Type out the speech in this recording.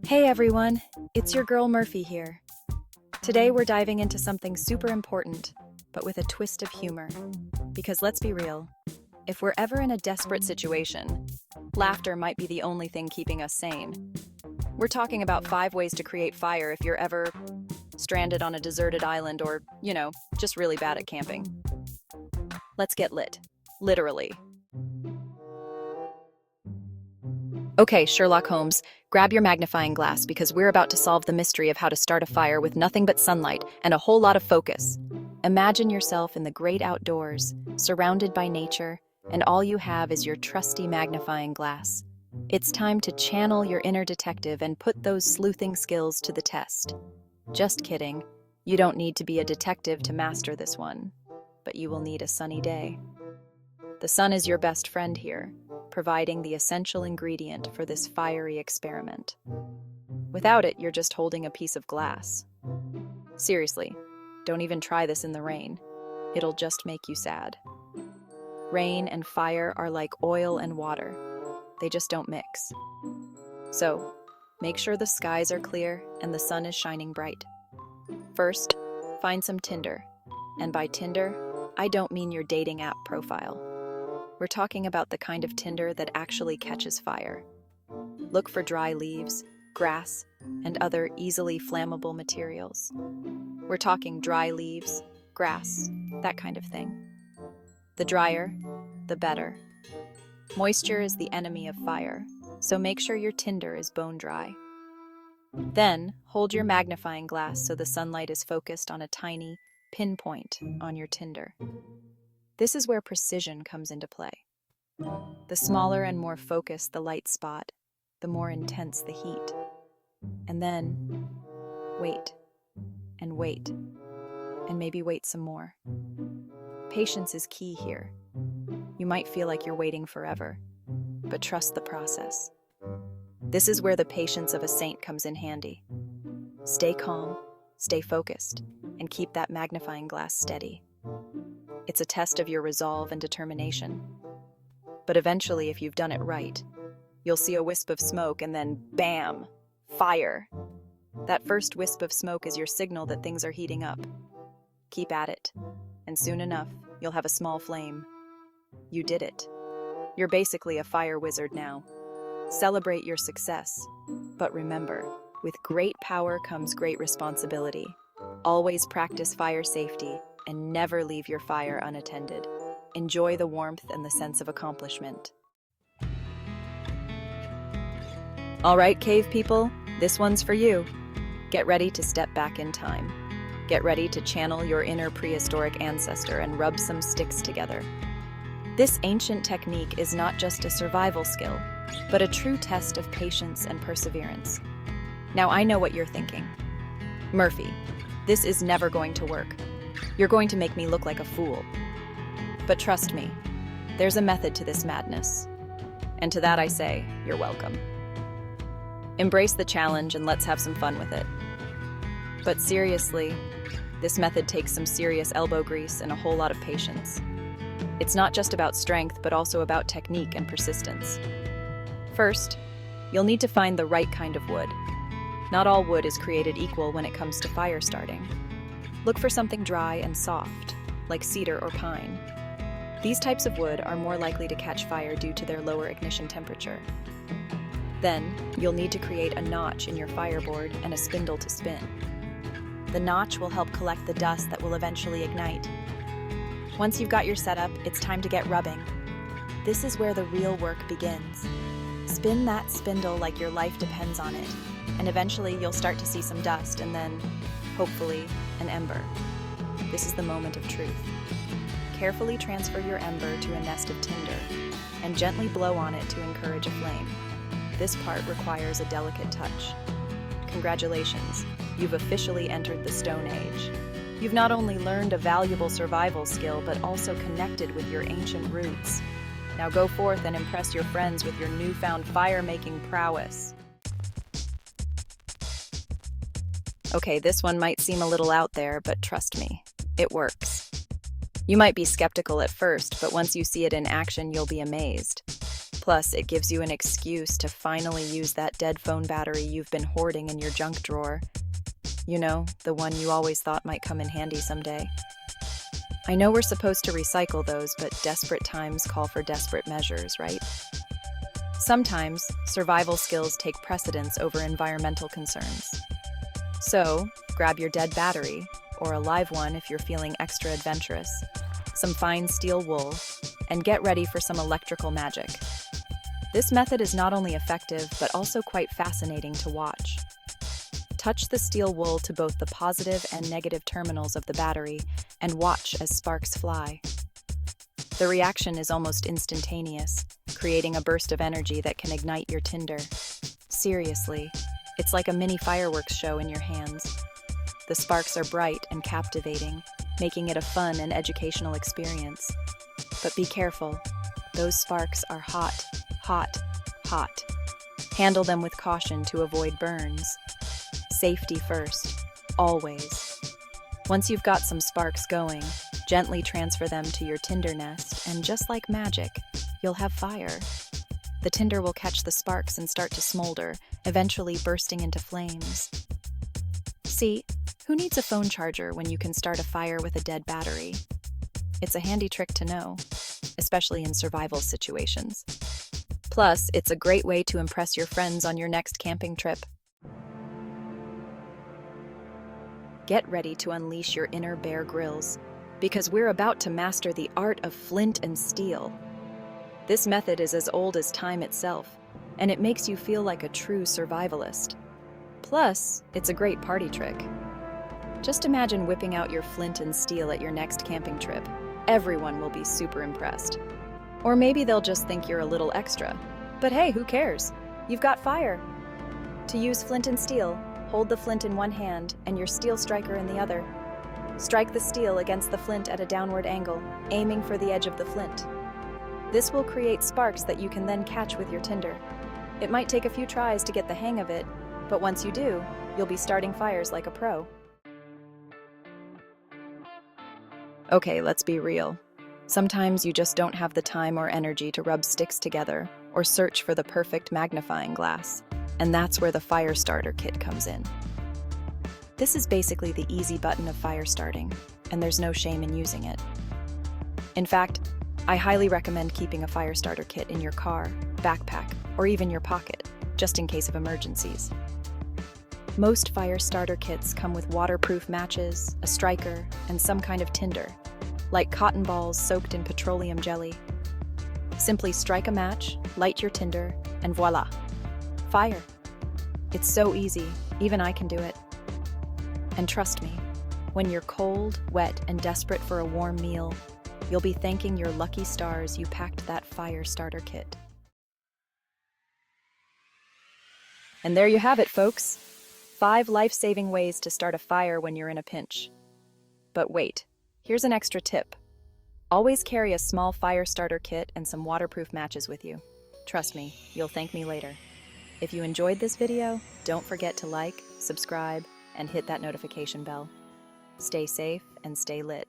Hey everyone, it's your girl Murphy here. Today we're diving into something super important, but with a twist of humor. Because let's be real, if we're ever in a desperate situation, laughter might be the only thing keeping us sane. We're talking about 5 ways to create fire if you're ever stranded on a deserted island or, just really bad at camping. Let's get lit. Literally. Okay, Sherlock Holmes, grab your magnifying glass because we're about to solve the mystery of how to start a fire with nothing but sunlight and a whole lot of focus. Imagine yourself in the great outdoors, surrounded by nature, and all you have is your trusty magnifying glass. It's time to channel your inner detective and put those sleuthing skills to the test. Just kidding. You don't need to be a detective to master this one, but you will need a sunny day. The sun is your best friend here, providing the essential ingredient for this fiery experiment. Without it, you're just holding a piece of glass. Seriously, don't even try this in the rain. It'll just make you sad. Rain and fire are like oil and water. They just don't mix. So, make sure the skies are clear and the sun is shining bright. First, find some tinder. And by tinder, I don't mean your dating app profile. We're talking about the kind of tinder that actually catches fire. Look for dry leaves, grass, and other easily flammable materials. We're talking dry leaves, grass, that kind of thing. The drier, the better. Moisture is the enemy of fire, so make sure your tinder is bone dry. Then, hold your magnifying glass so the sunlight is focused on a tiny pinpoint on your tinder. This is where precision comes into play. The smaller and more focused the light spot, the more intense the heat. And then, wait, and wait, and maybe wait some more. Patience is key here. You might feel like you're waiting forever, but trust the process. This is where the patience of a saint comes in handy. Stay calm, stay focused, and keep that magnifying glass steady. It's a test of your resolve and determination. But eventually, if you've done it right, you'll see a wisp of smoke and then, bam, fire. That first wisp of smoke is your signal that things are heating up. Keep at it, and soon enough, you'll have a small flame. You did it. You're basically a fire wizard now. Celebrate your success. But remember, with great power comes great responsibility. Always practice fire safety and never leave your fire unattended. Enjoy the warmth and the sense of accomplishment. All right, cave people, this one's for you. Get ready to step back in time. Get ready to channel your inner prehistoric ancestor and rub some sticks together. This ancient technique is not just a survival skill, but a true test of patience and perseverance. Now I know what you're thinking. Murphy, this is never going to work. You're going to make me look like a fool. But trust me, there's a method to this madness. And to that I say, you're welcome. Embrace the challenge and let's have some fun with it. But seriously, this method takes some serious elbow grease and a whole lot of patience. It's not just about strength, but also about technique and persistence. First, you'll need to find the right kind of wood. Not all wood is created equal when it comes to fire starting. Look for something dry and soft, like cedar or pine. These types of wood are more likely to catch fire due to their lower ignition temperature. Then, you'll need to create a notch in your fireboard and a spindle to spin. The notch will help collect the dust that will eventually ignite. Once you've got your setup, it's time to get rubbing. This is where the real work begins. Spin that spindle like your life depends on it, and eventually you'll start to see some dust and then, hopefully, an ember. This is the moment of truth. Carefully transfer your ember to a nest of tinder and gently blow on it to encourage a flame. This part requires a delicate touch. Congratulations, you've officially entered the Stone Age. You've not only learned a valuable survival skill, but also connected with your ancient roots. Now go forth and impress your friends with your newfound fire-making prowess. Okay, this one might seem a little out there, but trust me, it works. You might be skeptical at first, but once you see it in action, you'll be amazed. Plus, it gives you an excuse to finally use that dead phone battery you've been hoarding in your junk drawer. You know, the one you always thought might come in handy someday. I know we're supposed to recycle those, but desperate times call for desperate measures, right? Sometimes, survival skills take precedence over environmental concerns. So, grab your dead battery, or a live one if you're feeling extra adventurous, some fine steel wool, and get ready for some electrical magic. This method is not only effective, but also quite fascinating to watch. Touch the steel wool to both the positive and negative terminals of the battery and watch as sparks fly. The reaction is almost instantaneous, creating a burst of energy that can ignite your tinder. Seriously, it's like a mini fireworks show in your hands. The sparks are bright and captivating, making it a fun and educational experience. But be careful, those sparks are hot, hot, hot. Handle them with caution to avoid burns. Safety first, always. Once you've got some sparks going, gently transfer them to your tinder nest, and just like magic, you'll have fire. The tinder will catch the sparks and start to smolder, eventually bursting into flames. See, who needs a phone charger when you can start a fire with a dead battery? It's a handy trick to know, especially in survival situations. Plus, it's a great way to impress your friends on your next camping trip. Get ready to unleash your inner Bear Grylls, because we're about to master the art of Flint and Steel. This method is as old as time itself, and it makes you feel like a true survivalist. Plus, it's a great party trick. Just imagine whipping out your Flint and Steel at your next camping trip. Everyone will be super impressed. Or maybe they'll just think you're a little extra. But hey, who cares? You've got fire. To use Flint and Steel, hold the flint in one hand and your steel striker in the other. Strike the steel against the flint at a downward angle, aiming for the edge of the flint. This will create sparks that you can then catch with your tinder. It might take a few tries to get the hang of it, but once you do, you'll be starting fires like a pro. Okay, let's be real. Sometimes you just don't have the time or energy to rub sticks together or search for the perfect magnifying glass. And that's where the fire starter kit comes in. This is basically the easy button of fire starting, and there's no shame in using it. In fact, I highly recommend keeping a fire starter kit in your car, backpack, or even your pocket, just in case of emergencies. Most fire starter kits come with waterproof matches, a striker, and some kind of tinder, like cotton balls soaked in petroleum jelly. Simply strike a match, light your tinder, and voila! Fire. It's so easy, even I can do it. And trust me, when you're cold, wet, and desperate for a warm meal, you'll be thanking your lucky stars you packed that fire starter kit. And there you have it, folks. 5 life-saving ways to start a fire when you're in a pinch. But wait, here's an extra tip. Always carry a small fire starter kit and some waterproof matches with you. Trust me, you'll thank me later. If you enjoyed this video, don't forget to like, subscribe, and hit that notification bell. Stay safe and stay lit.